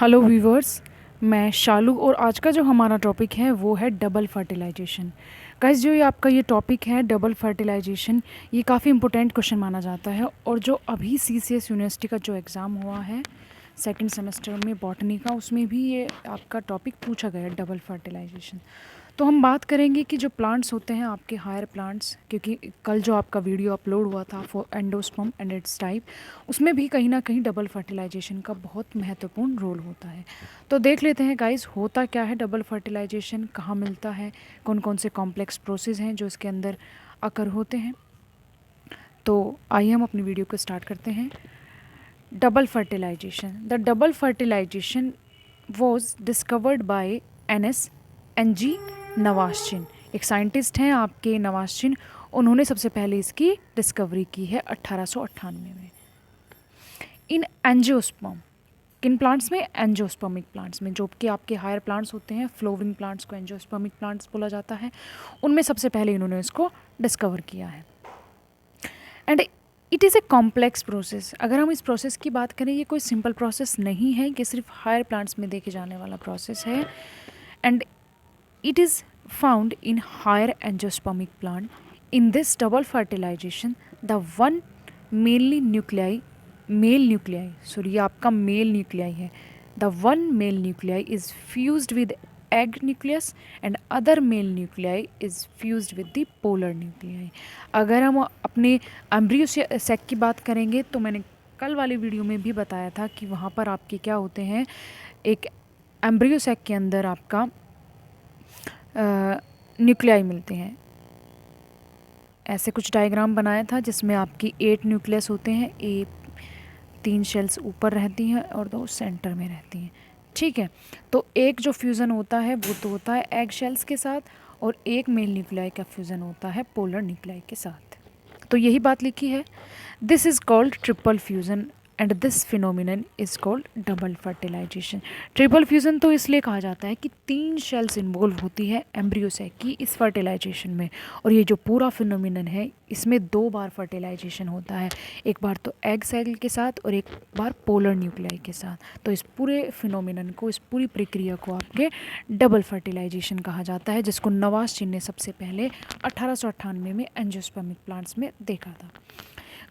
Hello viewers. मैं शालू और आज का जो हमारा टॉपिक है वो है डबल फर्टिलाइजेशन। गाइस, जो ये आपका ये टॉपिक है डबल फर्टिलाइजेशन, ये काफ़ी इंपॉर्टेंट क्वेश्चन माना जाता है और जो अभी सीसीएस यूनिवर्सिटी का जो एग्ज़ाम हुआ है सेकंड सेमेस्टर में बॉटनी का, उसमें भी ये आपका टॉपिक पूछा गया है डबल फर्टिलाइजेशन। तो हम बात करेंगे कि जो प्लांट्स होते हैं आपके हायर प्लांट्स, क्योंकि कल जो आपका वीडियो अपलोड हुआ था for endosperm and it's type, उसमें भी कहीं ना कहीं डबल फर्टिलाइजेशन का बहुत महत्वपूर्ण रोल होता है। तो देख लेते हैं गाइस, होता क्या है डबल फर्टिलाइजेशन, कहाँ मिलता है, कौन कौन से कॉम्प्लेक्स प्रोसेस हैं जो इसके अंदर अकर होते हैं। तो आइए हम अपनी वीडियो को स्टार्ट करते हैं। Double fertilization, the double fertilization was discovered by NS Ng Nawaz. एक साइंटिस्ट हैं आपके नवाज़, उन्होंने सबसे पहले इसकी डिस्कवरी की है 1898 में। इन एंजियोस्पर्म, किन प्लांट्स में? एंजियोस्पर्मिक प्लांट्स में, जो कि आपके हायर प्लांट्स होते हैं, फ्लोवरिंग प्लांट्स को एंजियोस्पर्मिक प्लांट्स बोला जाता है, उनमें सबसे पहले इन्होंने इसको डिस्कवर किया है। And it is a complex process. अगर हम इस प्रोसेस की बात करें, ये कोई सिंपल प्रोसेस नहीं है कि सिर्फ हायर प्लांट्स में देखे जाने वाला प्रोसेस है। And it is found in higher angiospermic plant. In this double fertilization, the one mainly nuclei, male nuclei, sorry, ये आपका male nuclei है, the one male nuclei is fused with egg nucleus and other male nuclei is fused with the polar nuclei. अगर हम अपने embryo sac की बात करेंगे तो मैंने कल वाले वीडियो में भी बताया था कि वहाँ पर आपके क्या होते हैं, एक एम्ब्रियो सेक के अंदर आपका न्यूक्लियाई मिलते हैं। ऐसे कुछ डायग्राम बनाया था जिसमें आपकी 8 न्यूक्लियस होते हैं, 3 शेल्स ऊपर रहती हैं और 2 सेंटर में रहती हैं। ठीक है, तो एक जो फ्यूज़न होता है वो तो होता है एग शेल्स के साथ, और एक मेल न्यूक्लियाई का फ्यूज़न होता है पोलर न्यूक्लियाई के साथ। तो यही बात लिखी है, this is called triple fusion and this phenomenon is called double fertilization. Triple fusion तो इसलिए कहा जाता है कि 3 शेल्स इन्वॉल्व होती है एम्ब्रियो सेक की इस फर्टिलाइजेशन में, और ये जो पूरा फिनोमिनन है इसमें 2 बार फर्टिलाइजेशन होता है, एक बार तो एग सेल के साथ और एक बार पोलर न्यूक्लियाई के साथ। तो इस पूरे फिनोमिनन को, इस पूरी प्रक्रिया को आपके डबल फर्टिलाइजेशन कहा जाता है, जिसको नवाज़ ने सबसे पहले 1898 में एंजियोस्पर्मिक प्लांट्स में देखा था।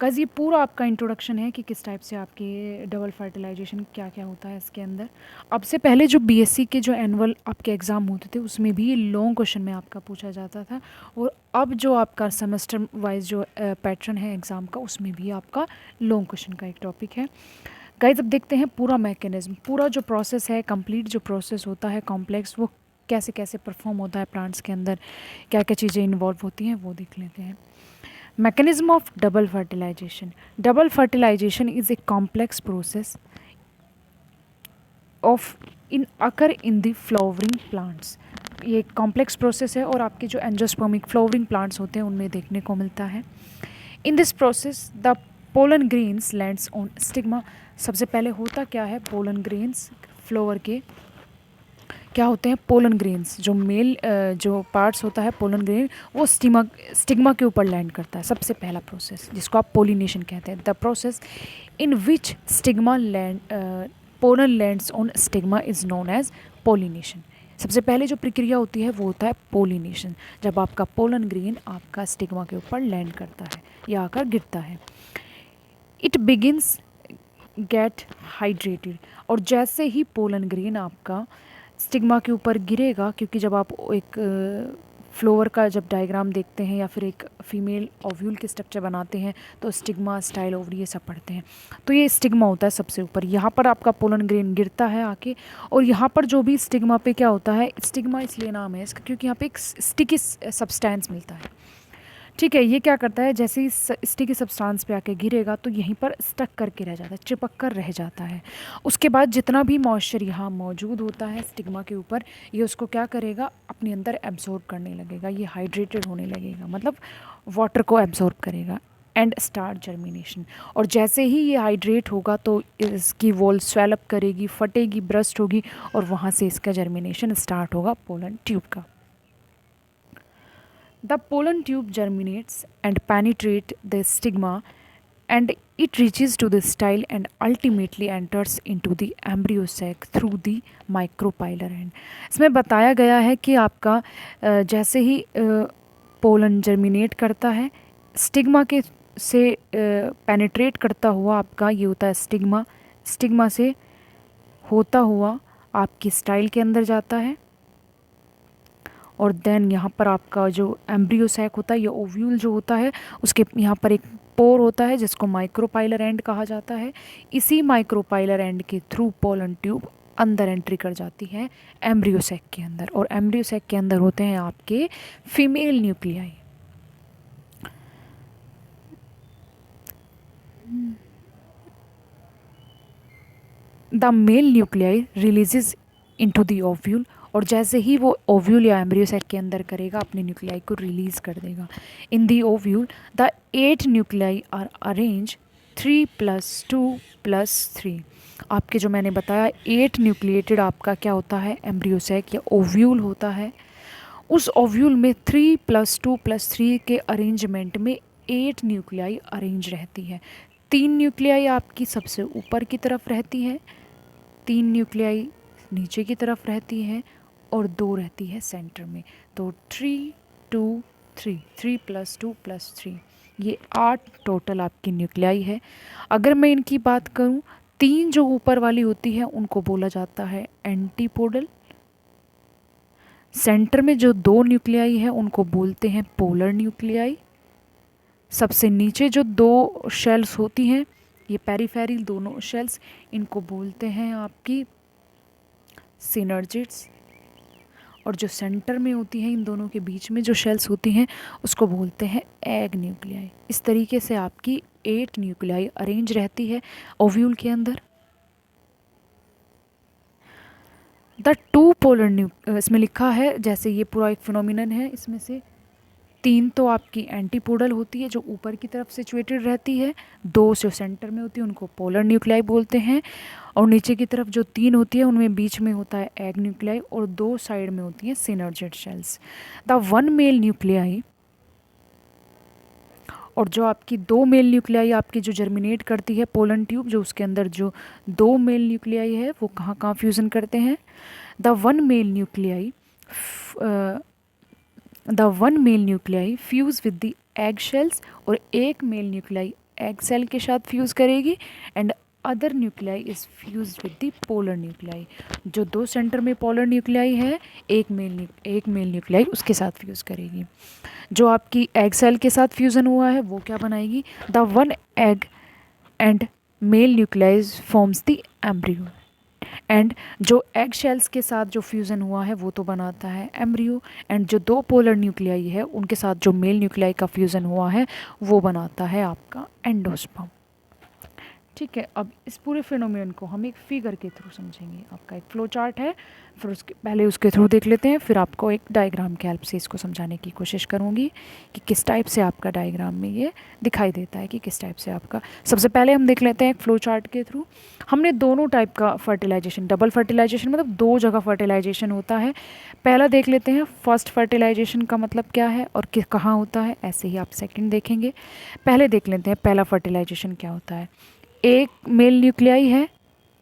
गाइस, ये पूरा आपका इंट्रोडक्शन है कि किस टाइप से आपके डबल फर्टिलाइजेशन क्या क्या होता है इसके अंदर। अब से पहले जो बीएससी के जो एनुअल आपके एग्ज़ाम होते थे उसमें भी लॉन्ग क्वेश्चन में आपका पूछा जाता था, और अब जो आपका सेमेस्टर वाइज जो पैटर्न है एग्ज़ाम का, उसमें भी आपका लॉन्ग क्वेश्चन का एक टॉपिक है। गाइस, अब देखते हैं पूरा मैकेनिज्म, पूरा जो प्रोसेस है, कंप्लीट जो प्रोसेस होता है कॉम्प्लेक्स, वो कैसे कैसे परफॉर्म होता है प्लांट्स के अंदर, क्या क्या चीज़ें इन्वॉल्व होती हैं, वो देख लेते हैं। Mechanism of double fertilization. Double fertilization is a complex process of in occur in the flowering plants. ये कॉम्प्लेक्स प्रोसेस है और आपके जो एंजियोस्पर्मिक फ्लावरिंग प्लांट्स होते हैं उनमें देखने को मिलता है। In this process the pollen grains lands on stigma. सबसे पहले होता क्या है, पोलन ग्रेन्स फ्लावर के क्या होते हैं, पोलन ग्रेन्स, जो मेल जो पार्ट्स होता है पोलन ग्रेन, वो स्टिग्मा के ऊपर लैंड करता है। सबसे पहला प्रोसेस जिसको आप पोलिनेशन कहते हैं, the process in which stigma land pollen lands on stigma is known as pollination. सबसे पहले जो प्रक्रिया होती है वो होता है पोलिनेशन, जब आपका पोलन ग्रेन आपका स्टिग्मा के ऊपर लैंड करता है या आकर गिरता है। इट बिगिनस गेट हाइड्रेटेड, और जैसे ही पोलन ग्रेन आपका स्टिग्मा के ऊपर गिरेगा, क्योंकि जब आप एक फ्लोवर का जब डायग्राम देखते हैं या फिर एक फीमेल ओव्यूल के स्ट्रक्चर बनाते हैं तो स्टिग्मा, स्टाइल, ओवरी, ये सब पढ़ते हैं, तो ये स्टिग्मा होता है सबसे ऊपर। यहाँ पर आपका पोलन ग्रेन गिरता है आके, और यहाँ पर जो भी स्टिग्मा पे क्या होता है, स्टिग्मा इसलिए नाम है इसका क्योंकि यहाँ पे एक स्टिकी सब्सटेंस मिलता है। ठीक है, ये क्या करता है, जैसे ही स्टिकी सब्सटेंस पे आके गिरेगा तो यहीं पर स्टक करके रह जाता है, चिपक कर रह जाता है। उसके बाद जितना भी मॉइस्चर यहाँ मौजूद होता है स्टिग्मा के ऊपर, ये उसको क्या करेगा, अपने अंदर एब्जॉर्ब करने लगेगा, ये हाइड्रेटेड होने लगेगा, मतलब वाटर को एब्जॉर्ब करेगा। एंड स्टार्ट जर्मिनेशन, और जैसे ही ये हाइड्रेट होगा तो इसकी वॉल स्वेलअप करेगी, फटेगी, ब्रस्ट होगी, और वहाँ से इसका जर्मिनेशन स्टार्ट होगा पोलन ट्यूब का। The pollen tube germinates and penetrate the stigma and it reaches to the style and ultimately enters into the embryo sac through the micropylar end. इसमें बताया गया है कि आपका जैसे ही पोलन जर्मिनेट करता है, स्टिग्मा के से पेनिट्रेट करता हुआ आपका ये होता है स्टिग्मा, स्टिग्मा से होता हुआ आपकी स्टाइल के अंदर जाता है, और देन यहाँ पर आपका जो एम्ब्रियो सैक होता है, ये ओव्यूल जो होता है उसके यहाँ पर एक पोर होता है जिसको माइक्रोपाइलर एंड कहा जाता है। इसी माइक्रोपाइलर एंड के थ्रू पोलन ट्यूब अंदर एंट्री कर जाती है एम्ब्रियो सैक के अंदर, और एम्ब्रियो सैक के अंदर होते हैं आपके female nuclei. The male nuclei releases into the ovule, और जैसे ही वो ओव्यूल या एम्ब्रियो सैक के अंदर करेगा अपने न्यूक्लियाई को रिलीज़ कर देगा। In the ovule the 8 nuclei are arranged 3 + 2 + 3। आपके जो मैंने बताया 8 न्यूक्लिएटेड आपका क्या होता है एम्ब्रियो सैक या ओव्यूल होता है। उस ओव्यूल में 3 + 2 + 3 के अरेंजमेंट में 8 न्यूक्लियाई अरेंज रहती है। 3 न्यूक्लियाई आपकी सबसे ऊपर की तरफ रहती है, 3 न्यूक्लियाई नीचे की तरफ रहती है, और 2 रहती है सेंटर में। तो 3 2 3 3 + 2 + 3 ये 8 टोटल आपकी न्यूक्लियाई है। अगर मैं इनकी बात करूं, 3 जो ऊपर वाली होती है उनको बोला जाता है एंटीपोडल। सेंटर में जो 2 न्यूक्लियाई है उनको बोलते हैं पोलर न्यूक्लियाई। सबसे नीचे जो 2 शेल्स होती हैं, ये पेरिफेरल दोनों शेल्स, इनको बोलते हैं आपकी सिनर्जिड्स। और जो सेंटर में होती है इन दोनों के बीच में जो शेल्स होती हैं उसको बोलते हैं एग न्यूक्लियाई। इस तरीके से आपकी 8 न्यूक्लियाई अरेंज रहती है ओव्यूल के अंदर। द 2 पोलर इसमें लिखा है, जैसे ये पूरा एक फिनोमिनन है, इसमें से 3 तो आपकी एंटीपोडल होती है जो ऊपर की तरफ सिचुएटेड रहती है, 2 जो सेंटर में होती है उनको पोलर न्यूक्लियाई बोलते हैं, और नीचे की तरफ जो 3 होती है उनमें बीच में होता है एग न्यूक्लियाई, और 2 साइड में होती हैं synergid cells. The 1 male nuclei, और जो आपकी 2 मेल न्यूक्लियाई आपकी जो जर्मिनेट करती है पोलन ट्यूब, जो उसके अंदर जो 2 मेल न्यूक्लियाई है वो कहाँ कहाँ फ्यूज़न करते हैं। The 1 male nuclei fuse with the egg cells, और एक मेल न्यूक्लियाई एग सेल के साथ फ्यूज़ करेगी, and other nuclei is fuse with the polar nuclei. जो 2 सेंटर में पोलर न्यूक्लियाई है, एक मेल न्यूक्लियाई उसके साथ फ्यूज़ करेगी। जो आपकी एग सेल के साथ फ्यूज़न हुआ है वो क्या बनाएगी, the 1 egg and male nuclei forms the embryo, and जो एग शेल्स के साथ जो फ्यूज़न हुआ है वो तो बनाता है एम्ब्रियो, एंड जो 2 पोलर न्यूक्लियाई है उनके साथ जो मेल न्यूक्लियाई का फ्यूज़न हुआ है वो बनाता है आपका एंडोस्पर्म। ठीक है, अब इस पूरे फिनोमेनन को हम एक फिगर के थ्रू समझेंगे। आपका एक फ्लो चार्ट है, फिर पहले उसके थ्रू देख लेते हैं, फिर आपको एक डायग्राम के हेल्प से इसको समझाने की कोशिश करूँगी कि किस टाइप से आपका डायग्राम में ये दिखाई देता है, कि किस टाइप से आपका। सबसे पहले हम देख लेते हैं एक फ्लो चार्ट के थ्रू। हमने दोनों टाइप का फर्टिलाइजेशन, डबल फर्टिलाइजेशन मतलब 2 जगह फर्टिलाइजेशन होता है। पहला देख लेते हैं फर्स्ट फर्टिलाइजेशन का मतलब क्या है और कहाँ होता है, ऐसे ही आप सेकेंड देखेंगे। पहले देख लेते हैं पहला फर्टिलाइजेशन क्या होता है। एक मेल न्यूक्लियाई है,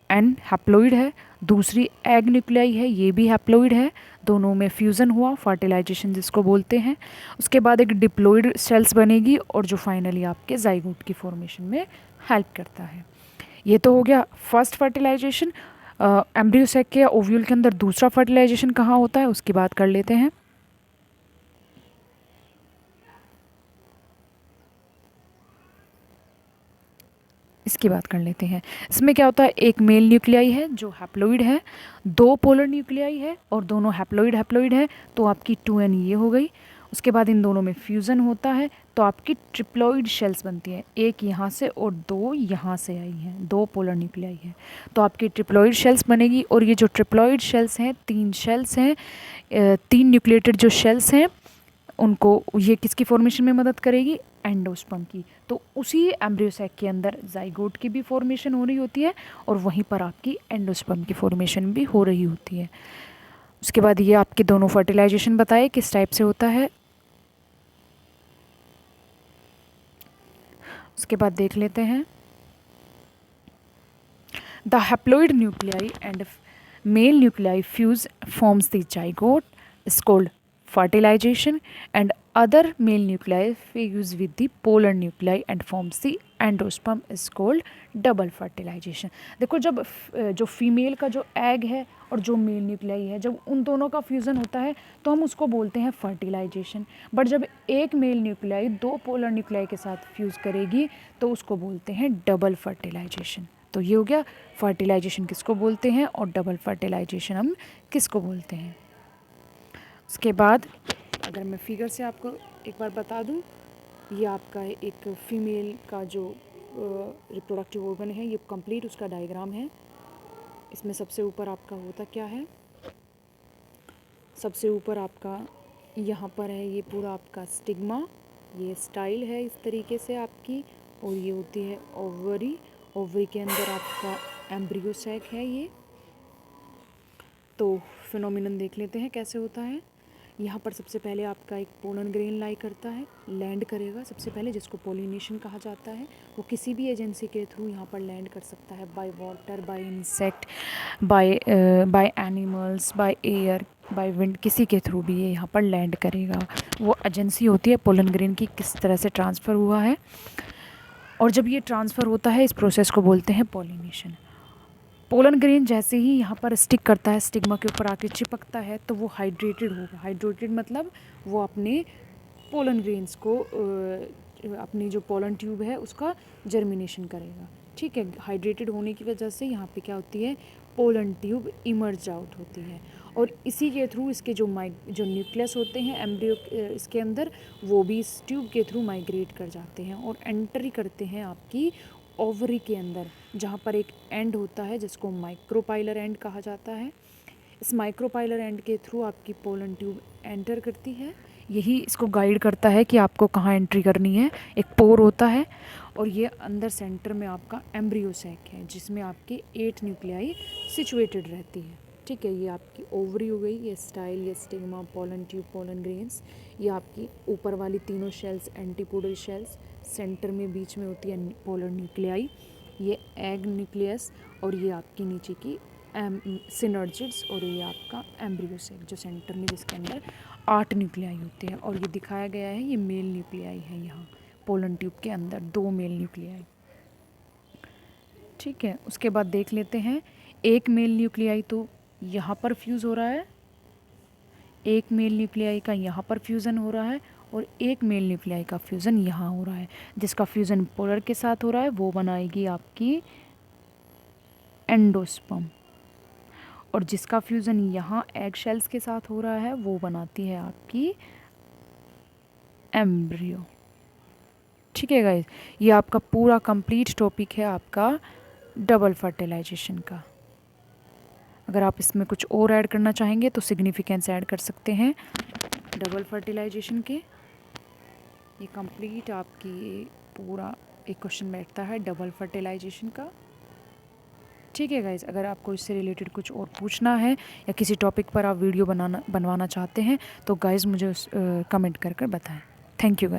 एन हैप्लोइड है, दूसरी एग न्यूक्लियाई है, ये भी हैप्लोइड है, दोनों में फ्यूज़न हुआ, फर्टिलाइजेशन जिसको बोलते हैं। उसके बाद एक डिप्लॉइड सेल्स बनेगी, और जो फाइनली आपके जाइगोट की फॉर्मेशन में हेल्प करता है। ये तो हो गया फर्स्ट फर्टिलाइजेशन। एम्ब्रियो सैक के या ओव्यूल के अंदर दूसरा फर्टिलाइजेशन कहाँ होता है उसकी बात कर लेते हैं। इसकी बात कर लेते हैं। इसमें क्या होता है, एक मेल न्यूक्लियाई है जो हैप्लोइड है, 2 पोलर न्यूक्लियाई है और दोनों हैप्लोइड है, तो आपकी 2n ये हो गई। उसके बाद इन दोनों में फ्यूज़न होता है तो आपकी ट्रिप्लॉइड शेल्स बनती है, एक यहाँ से और 2 यहाँ से आई हैं, 2 पोलर न्यूक्लियाई है, तो आपकी ट्रिप्लॉइड शेल्स बनेगी। और ये जो ट्रिप्लॉइड शेल्स हैं, 3 शेल्स हैं, 3 न्यूक्लिएटेड जो शेल्स हैं उनको ये किसकी फॉर्मेशन में मदद करेगी, एंडोस्पर्म की। तो उसी एम्ब्रियो सैक के अंदर जाइगोट की भी फॉर्मेशन हो रही होती है, और वहीं पर आपकी एंडोस्पर्म की फॉर्मेशन भी हो रही होती है। उसके बाद ये आपके दोनों फर्टिलाइजेशन बताए किस टाइप से होता है। उसके बाद देख लेते हैं the haploid nuclei and male nuclei fuse forms the zygote is called fertilization and other male nuclei fuse with the polar nuclei and forms the endosperm is called double fertilization। देखो जब जो फीमेल का जो egg है और जो mail nuclei है, जब उन दोनों का फ्यूज़न होता है तो हम उसको बोलते हैं फर्टिलाइजेशन। बट जब एक मेल न्यूक्लियाई दो पोलर न्यूक्लियाई के साथ फ्यूज़ करेगी तो उसको बोलते हैं डबल फर्टिलाइजेशन। तो ये हो गया फर्टिलाइजेशन किसको बोलते हैं और डबल फर्टिलाइजेशन हम किसको बोलते हैं। उसके बाद अगर मैं फिगर से आपको एक बार बता दूं, ये आपका एक फ़ीमेल का जो रिप्रोडक्टिव ऑर्गन है, ये कंप्लीट उसका डायग्राम है। इसमें सबसे ऊपर आपका होता क्या है, सबसे ऊपर आपका यहाँ पर है ये पूरा आपका स्टिग्मा, ये स्टाइल है इस तरीके से आपकी, और ये होती है ओवरी। ओवरी के अंदर आपका एम्ब्रियो सैक है ये। तो फिनोमिनन देख लेते हैं कैसे होता है। यहाँ पर सबसे पहले आपका एक पोलन ग्रेन लाई करता है, लैंड करेगा सबसे पहले, जिसको पोलिनेशन कहा जाता है। वो किसी भी एजेंसी के थ्रू यहाँ पर लैंड कर सकता है, by water, bye insect, by animals, by air, by wind, किसी के थ्रू भी ये यहाँ पर लैंड करेगा। वो एजेंसी होती है पोलन ग्रेन की किस तरह से ट्रांसफ़र हुआ है। और जब ये ट्रांसफ़र होता है इस प्रोसेस को बोलते हैं पोलिनेशन। पोलन ग्रेन जैसे ही यहाँ पर स्टिक करता है, स्टिग्मा के ऊपर आके चिपकता है, तो वो हाइड्रेटेड होगा। हाइड्रेटेड मतलब वो अपने पोलन ग्रेन्स को अपनी जो पोलन ट्यूब है उसका जर्मिनेशन करेगा। ठीक है, हाइड्रेटेड होने की वजह से यहाँ पे क्या होती है, पोलन ट्यूब इमर्ज आउट होती है, और इसी के थ्रू इसके जो न्यूक्लियस होते हैं एम्ब्रियो इसके अंदर, वो भी इस ट्यूब के थ्रू माइग्रेट कर जाते हैं और एंट्री करते हैं आपकी ओवरी के अंदर, जहाँ पर एक एंड होता है जिसको माइक्रोपाइलर एंड कहा जाता है। इस माइक्रोपाइलर एंड के थ्रू आपकी पोलन ट्यूब एंटर करती है। यही इसको गाइड करता है कि आपको कहाँ एंट्री करनी है। एक पोर होता है और ये अंदर सेंटर में आपका एम्ब्रियो सैक है जिसमें आपके 8 न्यूक्लियाई सिचुएटेड रहती है। ठीक है, ये आपकी ओवरी हो गई, ये स्टाइल, ये stigma, pollen tube, pollen grains, ये आपकी ऊपर वाली तीनों शेल्स एंटीपोडल शेल्स, सेंटर में बीच में होती है पोलर न्यूक्लियाई, ये एग न्यूक्लियस, और ये आपकी नीचे की सिनर्जिड्स, और ये आपका एम्ब्रियो सेल जो सेंटर में, जिसके अंदर 8 न्यूक्लियाई होते हैं। और ये दिखाया गया है, ये मेल न्यूक्लियाई है यहाँ पोलन ट्यूब के अंदर, 2 मेल न्यूक्लियाई। ठीक है, उसके बाद देख लेते हैं एक मेल न्यूक्लियाई तो यहाँ पर फ्यूज़ हो रहा है, एक मेल न्यूक्लियाई का यहाँ पर फ्यूज़न हो रहा है, और एक मेल न्यूक्लियाई का फ्यूज़न यहाँ हो रहा है। जिसका फ्यूज़न पोलर के साथ हो रहा है वो बनाएगी आपकी एंडोस्पर्म, और जिसका फ्यूज़न यहाँ एग शेल्स के साथ हो रहा है वो बनाती है आपकी एम्ब्रियो। ठीक है गाइस, ये आपका पूरा कंप्लीट टॉपिक है आपका डबल फर्टिलाइजेशन का। अगर आप इसमें कुछ और ऐड करना चाहेंगे तो सिग्निफिकेंस ऐड कर सकते हैं डबल फर्टिलाइजेशन के। ये कंप्लीट आपकी ये पूरा एक क्वेश्चन बैठता है डबल फर्टिलाइजेशन का। ठीक है गाइज़, अगर आपको इससे रिलेटेड कुछ और पूछना है या किसी टॉपिक पर आप वीडियो बनवाना चाहते हैं तो गाइज़ मुझे कमेंट कर बताएं। Thank you guys.